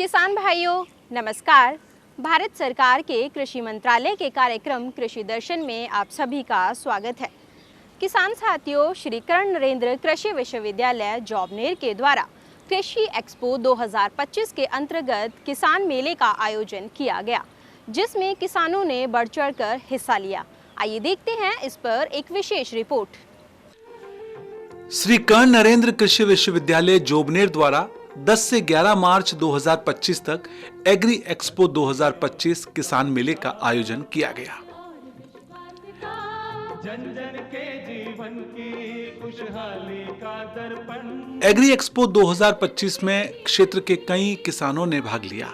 किसान भाइयों नमस्कार। भारत सरकार के कृषि मंत्रालय के कार्यक्रम कृषि दर्शन में आप सभी का स्वागत है। किसान साथियों, श्री कर्ण नरेंद्र कृषि विश्वविद्यालय जॉबनेर के द्वारा कृषि एक्सपो 2025 के अंतर्गत किसान मेले का आयोजन किया गया, जिसमें किसानों ने बढ़ चढ़कर हिस्सा लिया। आइए देखते हैं इस पर एक विशेष रिपोर्ट। श्री कर्ण नरेंद्र कृषि विश्वविद्यालय जॉबनेर द्वारा 10 से 11 मार्च 2025 तक एग्री एक्सपो 2025 किसान मेले का आयोजन किया गया। जन जन के जीवन की खुशहाली का दर्पण। एग्री एक्सपो 2025 में क्षेत्र के कई किसानों ने भाग लिया।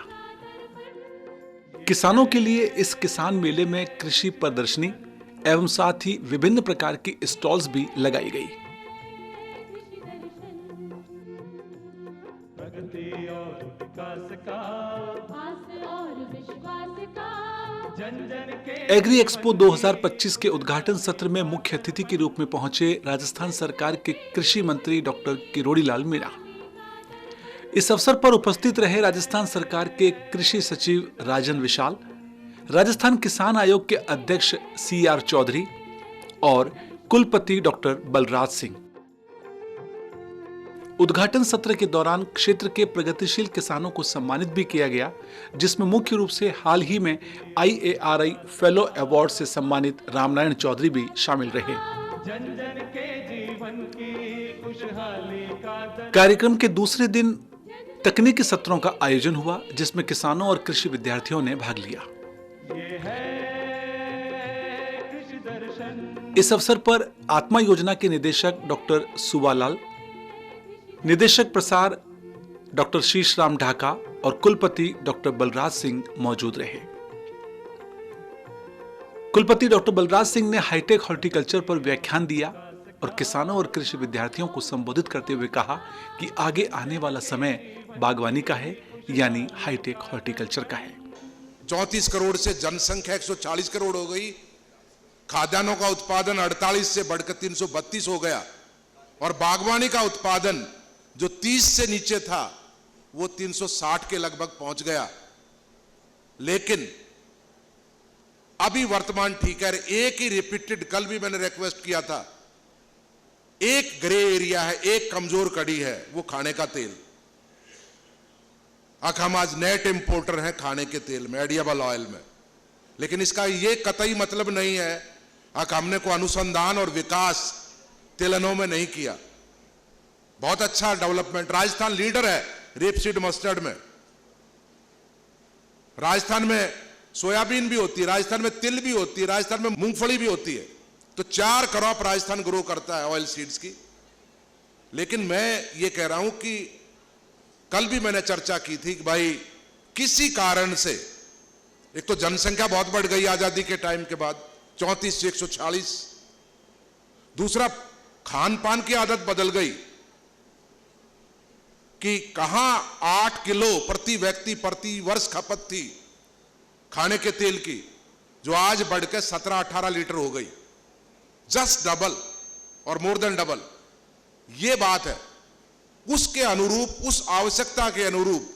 किसानों के लिए इस किसान मेले में कृषि प्रदर्शनी एवं साथ ही विभिन्न प्रकार की स्टॉल्स भी लगाई गई। एग्री एक्सपो 2025 के उद्घाटन सत्र में मुख्य अतिथि के रूप में पहुंचे राजस्थान सरकार के कृषि मंत्री डॉक्टर किरोड़ी लाल मीणा। इस अवसर पर उपस्थित रहे राजस्थान सरकार के कृषि सचिव राजन विशाल, राजस्थान किसान आयोग के अध्यक्ष CR चौधरी और कुलपति डॉक्टर बलराज सिंह। उद्घाटन सत्र के दौरान क्षेत्र के प्रगतिशील किसानों को सम्मानित भी किया गया, जिसमें मुख्य रूप से हाल ही में IARI फेलो अवार्ड से सम्मानित रामनारायण चौधरी भी शामिल रहे। कार्यक्रम के दूसरे दिन तकनीकी सत्रों का आयोजन हुआ, जिसमें किसानों और कृषि विद्यार्थियों ने भाग लिया। इस अवसर पर आत्मा योजना के निदेशक डॉक्टर सुबालाल, निदेशक प्रसार डॉक्टर शीश राम ढाका और कुलपति डॉक्टर बलराज सिंह मौजूद रहे। कुलपति डॉक्टर बलराज सिंह ने हाईटेक हॉर्टिकल्चर पर व्याख्यान दिया और किसानों और कृषि विद्यार्थियों को संबोधित करते हुए कहा कि आगे आने वाला समय बागवानी का है, यानी हाईटेक हॉर्टिकल्चर का है। 34 करोड़ से जनसंख्या 140 करोड़ हो गई। खाद्यान्नों का उत्पादन 48 से बढ़कर 332 हो गया और बागवानी का उत्पादन जो 30 से नीचे था वो 360 के लगभग पहुंच गया। लेकिन अभी वर्तमान ठीक है, एक ही रिपीटेड, कल भी मैंने रिक्वेस्ट किया था, एक ग्रे एरिया है, एक कमजोर कड़ी है, वो खाने का तेल। हम आज नेट इंपोर्टर हैं खाने के तेल में, एडिबल ऑयल में। लेकिन इसका ये कतई मतलब नहीं है हमने को अनुसंधान और विकास तिलहनों में नहीं किया। बहुत अच्छा डेवलपमेंट, राजस्थान लीडर है रेपसीड मस्टर्ड में। राजस्थान में सोयाबीन भी होती है, राजस्थान में तिल भी होती है, राजस्थान में मूंगफली भी होती है। तो 4 क्रॉप राजस्थान ग्रो करता है ऑयल सीड्स की। लेकिन मैं ये कह रहा हूं कि कल भी मैंने चर्चा की थी कि भाई किसी कारण से एक तो जनसंख्या बहुत बढ़ गई आजादी के टाइम के बाद, 34 से 140। दूसरा, खान पान की आदत बदल गई कि कहां 8 किलो प्रति व्यक्ति प्रति वर्ष खपत थी खाने के तेल की, जो आज बढ़कर 17-18 लीटर हो गई। जस्ट डबल और मोर देन डबल। यह बात है, उसके अनुरूप, उस आवश्यकता के अनुरूप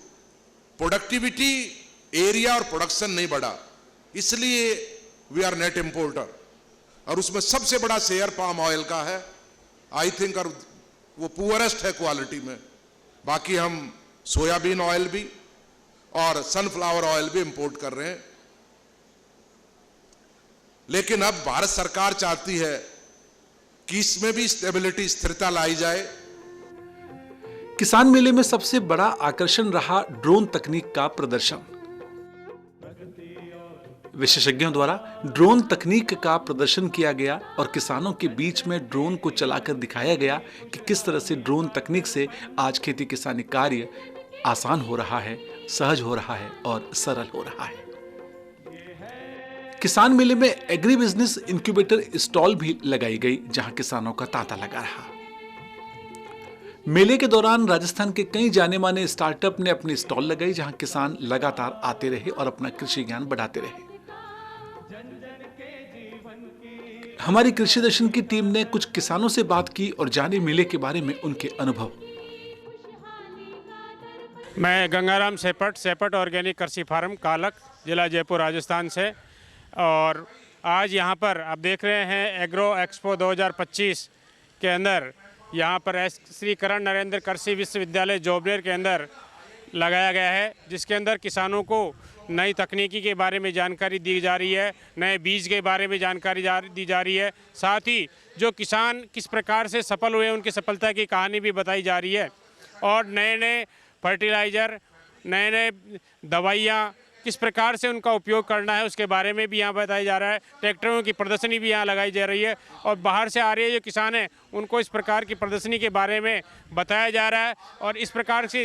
प्रोडक्टिविटी, एरिया और प्रोडक्शन नहीं बढ़ा, इसलिए वी आर नेट इंपोर्टर। और उसमें सबसे बड़ा शेयर पाम ऑयल का है, आई थिंक, और वो पुअरेस्ट है क्वालिटी में। बाकी हम सोयाबीन ऑयल भी और सनफ्लावर ऑयल भी इंपोर्ट कर रहे हैं। लेकिन अब भारत सरकार चाहती है कि इसमें भी स्टेबिलिटी, स्थिरता लाई जाए। किसान मेले में सबसे बड़ा आकर्षण रहा ड्रोन तकनीक का प्रदर्शन। विशेषज्ञों द्वारा ड्रोन तकनीक का प्रदर्शन किया गया और किसानों के बीच में ड्रोन को चलाकर दिखाया गया कि किस तरह से ड्रोन तकनीक से आज खेती किसानी कार्य आसान हो रहा है, सहज हो रहा है और सरल हो रहा है। किसान मेले में एग्री बिजनेस इंक्यूबेटर स्टॉल भी लगाई गई, जहां किसानों का तांता लगा रहा। मेले के दौरान राजस्थान के कई जाने माने स्टार्टअप ने अपनी स्टॉल लगाई, जहां किसान लगातार आते रहे और अपना कृषि ज्ञान बढ़ाते रहे। हमारी कृषि दर्शन की टीम ने कुछ किसानों से बात की और जाने मेले के बारे में उनके अनुभव। मैं गंगाराम सेपट ऑर्गेनिक कृषि फार्म कालक, ज़िला जयपुर, राजस्थान से। और आज यहाँ पर आप देख रहे हैं एग्रो एक्सपो 2025 के अंदर यहाँ पर श्री करण नरेंद्र कृषि विश्वविद्यालय जोबनेर के अंदर लगाया गया है, जिसके अंदर किसानों को नई तकनीकी के बारे में जानकारी दी जा रही है, नए बीज के बारे में जानकारी दी जा रही है। साथ ही जो किसान किस प्रकार से सफल हुए उनकी सफलता की कहानी भी बताई जा रही है। और नए नए फर्टिलाइज़र, नए नए दवाइयाँ किस प्रकार से उनका उपयोग करना है उसके बारे में भी यहाँ बताया जा रहा है। ट्रैक्टरों की प्रदर्शनी भी यहाँ लगाई जा रही है और बाहर से आ रहे जो किसान हैं उनको इस प्रकार की प्रदर्शनी के बारे में बताया जा रहा है। और इस प्रकार से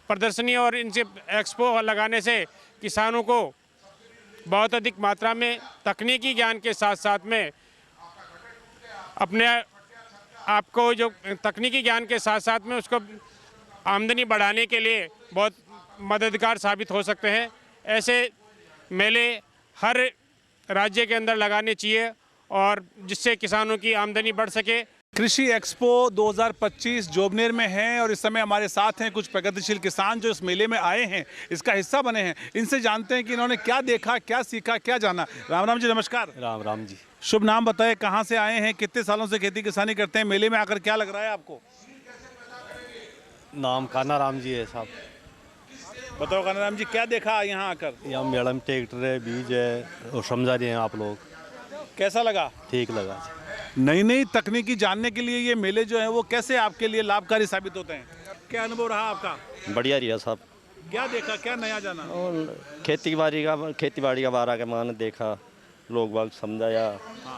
प्रदर्शनी और इनसे एक्सपो लगाने से किसानों को बहुत अधिक मात्रा में तकनीकी ज्ञान के साथ साथ में अपने आपको जो तकनीकी ज्ञान के साथ साथ में उसको आमदनी बढ़ाने के लिए बहुत मददगार साबित हो सकते हैं। ऐसे मेले हर राज्य के अंदर लगाने चाहिए और जिससे किसानों की आमदनी बढ़ सके। कृषि एक्सपो 2025 जोबनेर में है और इस समय हमारे साथ हैं कुछ प्रगतिशील किसान जो इस मेले में आए हैं, इसका हिस्सा बने हैं। इनसे जानते हैं कि इन्होंने क्या देखा, क्या सीखा, क्या जाना। राम राम जी, नमस्कार। राम राम जी। शुभ नाम बताएं, कहाँ से आए हैं, कितने सालों से खेती किसानी करते हैं, मेले में आकर क्या लग रहा है आपको? नाम काना राम जी है साहब। बताओ काना राम जी, क्या देखा यहाँ आकर? यहाँ मेला में ट्रैक्टर है, बीज है और समझा रहे हैं आप लोग। कैसा लगा? ठीक लगा। नई नई तकनीकी जानने के लिए ये मेले जो है वो कैसे आपके लिए लाभकारी साबित होते हैं? क्या अनुभव रहा आपका? बढ़िया रहा साहब। क्या देखा, क्या नया जाना? और खेती बाड़ी का बारा का मान देखा, लोग बाग समझाया,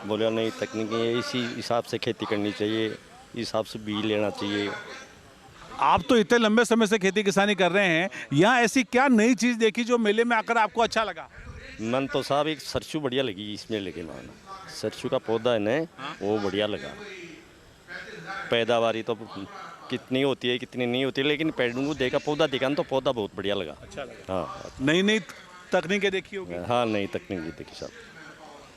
बोले नहीं तकनीकी है, इसी हिसाब से खेती करनी चाहिए, इस हिसाब से बीज लेना चाहिए। आप तो इतने लंबे समय से खेती किसानी कर रहे हैं, यहाँ ऐसी क्या नई चीज़ देखी जो मेले में आकर आपको अच्छा लगा? मन तो साहब एक सरसों बढ़िया लगी इस मेले के मान। सरसों का पौधा है ना, वो बढ़िया लगा। पैदावारी तो कितनी होती है कितनी नहीं होती है, लेकिन पेड़ को देखा, पौधा देखा तो पौधा बहुत बढ़िया लगा। अच्छा लगा। हाँ, नई नई तकनीकें देखी होगी। हाँ नई तकनीक देखी साहब।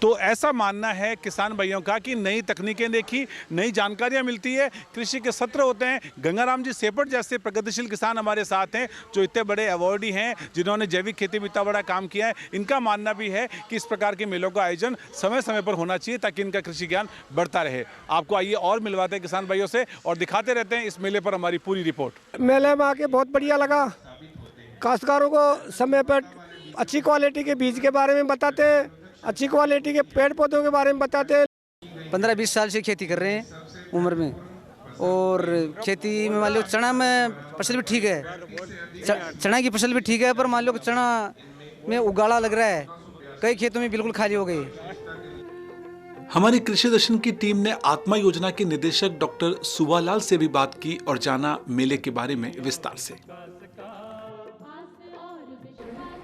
तो ऐसा मानना है किसान भाइयों का कि नई तकनीकें देखी, नई जानकारियां मिलती है, कृषि के सत्र होते हैं। गंगाराम जी सेपट जैसे प्रगतिशील किसान हमारे साथ हैं जो इतने बड़े अवार्डी हैं, जिन्होंने जैविक खेती में इतना बड़ा काम किया है। इनका मानना भी है कि इस प्रकार के मेलों का आयोजन समय समय पर होना चाहिए ताकि इनका कृषि ज्ञान बढ़ता रहे। आपको आइए और मिलवाते हैं किसान भाइयों से और दिखाते रहते हैं इस मेले पर हमारी पूरी रिपोर्ट। मेले में आके बहुत बढ़िया लगा। काश्तकारों को समय पर अच्छी क्वालिटी के बीज के बारे में बताते हैं, अच्छी क्वालिटी के पेड़ पौधों के बारे में बताते हैं। 15-20 साल से खेती कर रहे हैं उम्र में, और खेती में मान लो चना में फसल भी ठीक है, चना की फसल भी ठीक है, पर मान लो चना में उगाड़ा लग रहा है, कई खेतों में बिल्कुल खाली हो गई। हमारी कृषि दर्शन की टीम ने आत्मा योजना के निदेशक डॉक्टर सुबालाल से भी बात की और जाना मेले के बारे में विस्तार से।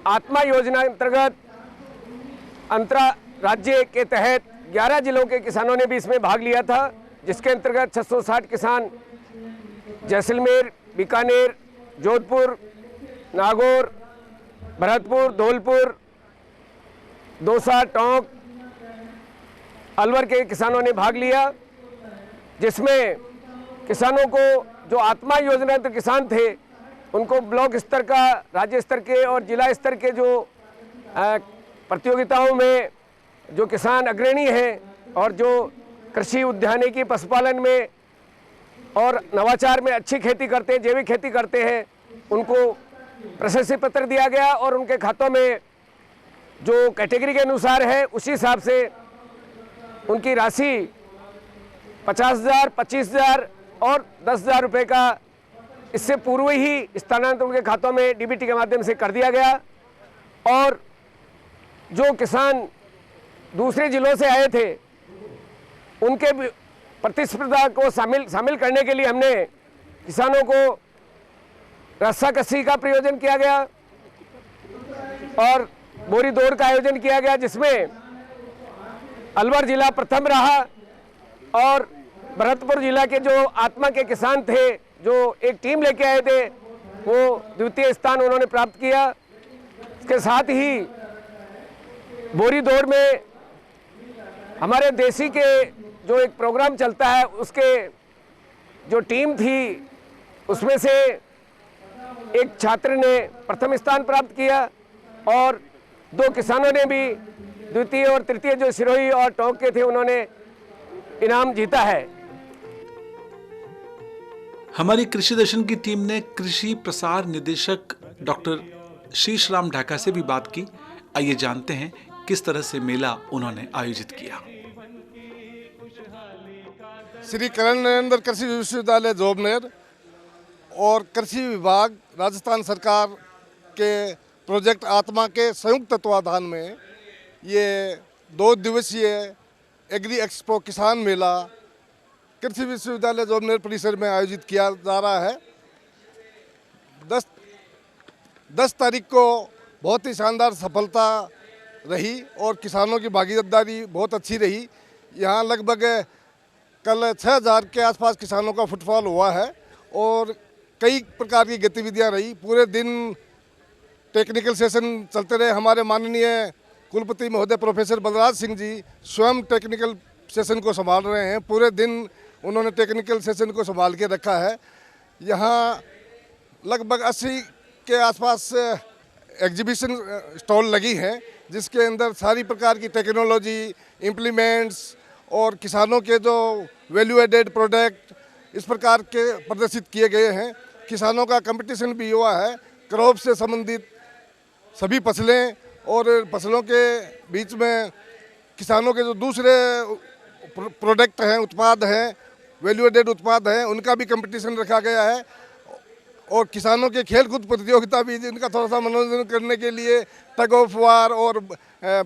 आत्मा योजना अंतर्गत अंतर्राज्य के तहत 11 जिलों के किसानों ने भी इसमें भाग लिया था, जिसके अंतर्गत 660 किसान जैसलमेर, बीकानेर, जोधपुर, नागौर, भरतपुर, धौलपुर, दौसा, टोंक, अलवर के किसानों ने भाग लिया, जिसमें किसानों को जो आत्मा योजना के किसान थे उनको ब्लॉक स्तर का, राज्य स्तर के और जिला स्तर के जो प्रतियोगिताओं में जो किसान अग्रणी हैं और जो कृषि उद्यानिकी पशुपालन में और नवाचार में अच्छी खेती करते हैं, जैविक खेती करते हैं, उनको प्रशस्ति पत्र दिया गया और उनके खातों में जो कैटेगरी के अनुसार है उसी हिसाब से उनकी राशि 50,000, 25,000 और 10,000 रुपये का इससे पूर्व ही स्थानांतरण उनके खातों में डीबीटी के माध्यम से कर दिया गया। और जो किसान दूसरे जिलों से आए थे उनके प्रतिस्पर्धा को शामिल करने के लिए हमने किसानों को रस्साकसी का प्रयोजन किया गया और बोरी दौड़ का आयोजन किया गया, जिसमें अलवर जिला प्रथम रहा और भरतपुर जिला के जो आत्मा के किसान थे जो एक टीम लेके आए थे वो द्वितीय स्थान उन्होंने प्राप्त किया। इसके साथ ही बोरी दौड़ में हमारे देसी के जो एक प्रोग्राम चलता है उसके जो टीम थी उसमें से एक छात्र ने प्रथम स्थान प्राप्त किया और 2 किसानों ने भी द्वितीय और तृतीय, जो सिरोही और टोंक के थे, उन्होंने इनाम जीता है। हमारी कृषि दर्शन की टीम ने कृषि प्रसार निदेशक डॉक्टर शीश राम ढाका से भी बात की। आइए जानते हैं किस तरह से मेला उन्होंने आयोजित किया। श्री करण नरेंद्र कृषि विश्वविद्यालय जोबनेर और कृषि विभाग राजस्थान सरकार के प्रोजेक्ट आत्मा के संयुक्त तत्वाधान में ये 2 दिवसीय एग्री एक्सपो किसान मेला कृषि विश्वविद्यालय जोबनेर परिसर में आयोजित किया जा रहा है। 10 तारीख को बहुत ही शानदार सफलता रही और किसानों की भागीदारी बहुत अच्छी रही। यहाँ लगभग कल 6000 के आसपास किसानों का फुटफॉल हुआ है और कई प्रकार की गतिविधियाँ रही। पूरे दिन टेक्निकल सेशन चलते रहे। हमारे माननीय कुलपति महोदय प्रोफेसर बलराज सिंह जी स्वयं टेक्निकल सेशन को संभाल रहे हैं। पूरे दिन उन्होंने टेक्निकल सेशन को संभाल के रखा है। यहाँ लगभग 80 के आसपास एग्जीबिशन स्टॉल लगी हैं, जिसके अंदर सारी प्रकार की टेक्नोलॉजी, इम्प्लीमेंट्स और किसानों के जो वैल्यू एडेड प्रोडक्ट इस प्रकार के प्रदर्शित किए गए हैं। किसानों का कंपटीशन भी हुआ है। क्रॉप से संबंधित सभी फसलें और फसलों के बीच में किसानों के जो दूसरे प्रोडक्ट हैं, उत्पाद हैं, वैल्यू एडेड उत्पाद हैं, उनका भी कंपटीशन रखा गया है। और किसानों के खेलकूद प्रतियोगिता भी, इनका थोड़ा सा मनोरंजन करने के लिए टग ऑफ वार और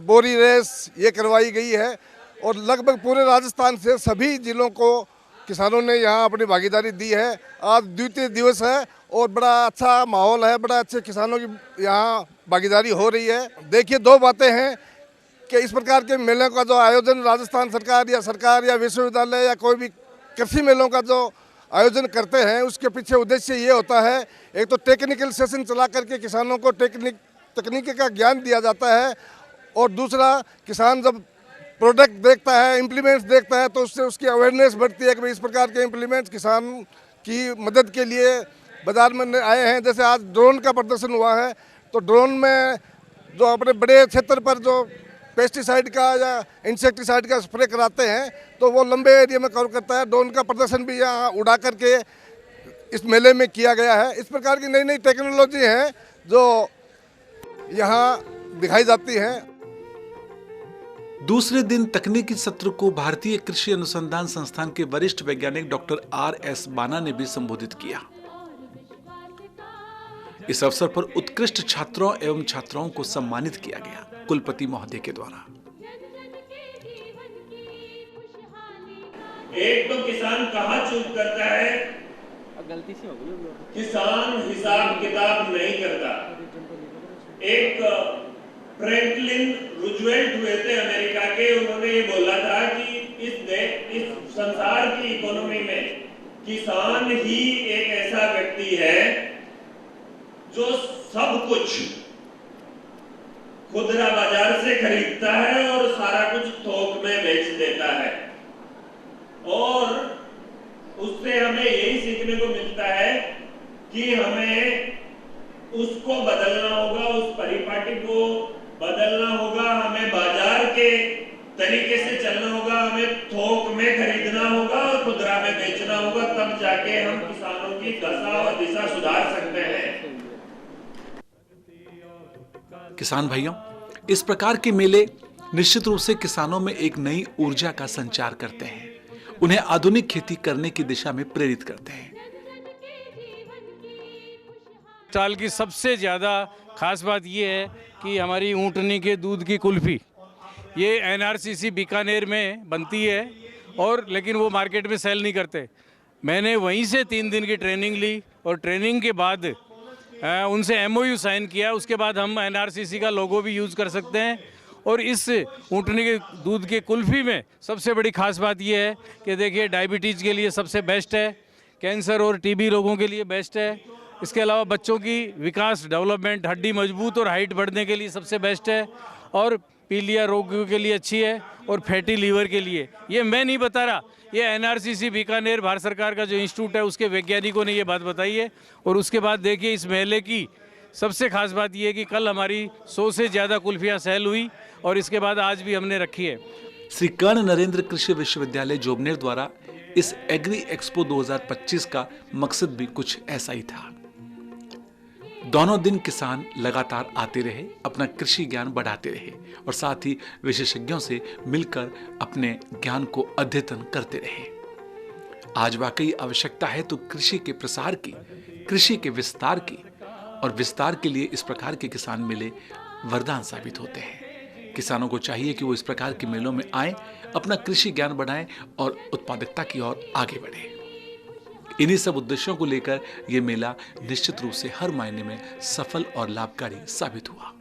बोरी रेस ये करवाई गई है। और लगभग पूरे राजस्थान से सभी जिलों को किसानों ने यहाँ अपनी भागीदारी दी है। आज द्वितीय दिवस है और बड़ा अच्छा माहौल है, बड़ा अच्छे किसानों की यहाँ भागीदारी हो रही है। देखिए, 2 बातें हैं कि इस प्रकार के मेलों का जो आयोजन राजस्थान सरकार या विश्वविद्यालय या कोई भी कृषि मेलों का जो आयोजन करते हैं, उसके पीछे उद्देश्य ये होता है, एक तो टेक्निकल सेशन चला करके किसानों को तकनीकी का ज्ञान दिया जाता है और दूसरा किसान जब प्रोडक्ट देखता है, इम्प्लीमेंट्स देखता है, तो उससे उसकी अवेयरनेस बढ़ती है कि इस प्रकार के इम्प्लीमेंट्स किसान की मदद के लिए बाज़ार में आए हैं। जैसे आज ड्रोन का प्रदर्शन हुआ है, तो ड्रोन में जो अपने बड़े क्षेत्र पर जो पेस्टिसाइड का या इंसेक्टिसाइड का स्प्रे कराते हैं, तो वो लंबे एरिया में कवर करता है। ड्रोन का प्रदर्शन भी यहाँ उड़ा करके इस मेले में किया गया है। इस प्रकार की नई नई टेक्नोलॉजी है जो यहाँ दिखाई जाती है। दूसरे दिन तकनीकी सत्र को भारतीय कृषि अनुसंधान संस्थान के वरिष्ठ वैज्ञानिक डॉक्टर RS बाना ने भी संबोधित किया। इस अवसर पर उत्कृष्ट छात्रों एवं छात्राओं को सम्मानित किया गया कुलपति महोदय के द्वारा। एक तो किसान कहाँ चूक करता है, गलती से हो गई। किसान हिसाब किताब नहीं करता। एक फ्रैंकलिन रूजवेल्ट हुए थे अमेरिका के, उन्होंने ये बोला था कि इस संसार की इकोनॉमी में किसान ही एक ऐसा व्यक्ति है जो सब कुछ खुदरा बाजार से खरीदता है और सारा कुछ थोक में बेच देता है। और उससे हमें यही सीखने को मिलता है कि हमें उसको बदलना होगा, उस परिपाटी को बदलना होगा, हमें बाजार के तरीके से चलना होगा, हमें थोक में खरीदना होगा और खुदरा में बेचना होगा, तब जाके हम किसानों की दशा और दिशा सुधार सकते हैं। किसान भाइयों, इस प्रकार के मेले निश्चित रूप से किसानों में एक नई ऊर्जा का संचार करते हैं, उन्हें आधुनिक खेती करने की दिशा में प्रेरित करते हैं। साल की सबसे ज़्यादा खास बात यह है कि हमारी ऊँटनी के दूध की कुल्फ़ी ये NRCC बीकानेर में बनती है और लेकिन वो मार्केट में सेल नहीं करते। मैंने वहीं से 3 दिन की ट्रेनिंग ली और ट्रेनिंग के बाद उनसे MOU साइन किया। उसके बाद हम NRCC का लोगो भी यूज़ कर सकते हैं। और इस ऊँटनी के दूध के कुल्फ़ी में सबसे बड़ी खास बात यह है कि देखिए, डायबिटीज़ के लिए सबसे बेस्ट है, कैंसर और TB रोगों के लिए बेस्ट है। इसके अलावा बच्चों की विकास, डेवलपमेंट, हड्डी मजबूत और हाइट बढ़ने के लिए सबसे बेस्ट है। और पीलिया रोगियों के लिए अच्छी है और फैटी लीवर के लिए। ये मैं नहीं बता रहा, ये एनआरसीसी बीकानेर भारत सरकार का जो इंस्टीट्यूट है उसके वैज्ञानिकों ने ये बात बताई है। और उसके बाद देखिए इस मेले की सबसे खास बात ये है कि कल हमारी 100 से ज़्यादा कुल्फियाँ सेल हुई और इसके बाद आज भी हमने रखी है। श्री कर्ण नरेंद्र कृषि विश्वविद्यालय जोबनेर द्वारा इस एग्री एक्सपो 2025 का मकसद भी कुछ ऐसा ही था। दोनों दिन किसान लगातार आते रहे, अपना कृषि ज्ञान बढ़ाते रहे और साथ ही विशेषज्ञों से मिलकर अपने ज्ञान को अद्यतन करते रहे। आज वाकई आवश्यकता है तो कृषि के प्रसार की, कृषि के विस्तार की, और विस्तार के लिए इस प्रकार के किसान मेले वरदान साबित होते हैं। किसानों को चाहिए कि वो इस प्रकार के मेलों में आएं, अपना कृषि ज्ञान बढ़ाएं और उत्पादकता की ओर आगे बढ़ें। इन्हीं सब उद्देश्यों को लेकर यह मेला निश्चित रूप से हर मायने में सफल और लाभकारी साबित हुआ।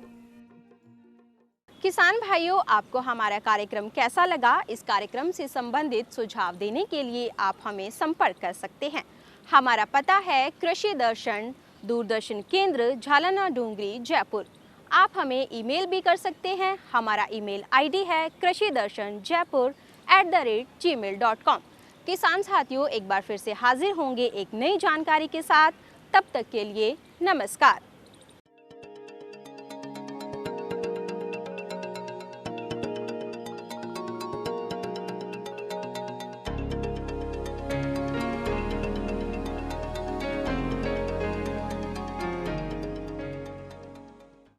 किसान भाइयों, आपको हमारा कार्यक्रम कैसा लगा? इस कार्यक्रम से संबंधित सुझाव देने के लिए आप हमें संपर्क कर सकते हैं। हमारा पता है कृषि दर्शन, दूरदर्शन केंद्र, झालाना डूंगरी, जयपुर। आप हमें ईमेल भी कर सकते हैं। हमारा ईमेल आईडी है krishidarshanjaipur@gmail.com। किसान साथियों, एक बार फिर से हाजिर होंगे एक नई जानकारी के साथ। तब तक के लिए नमस्कार।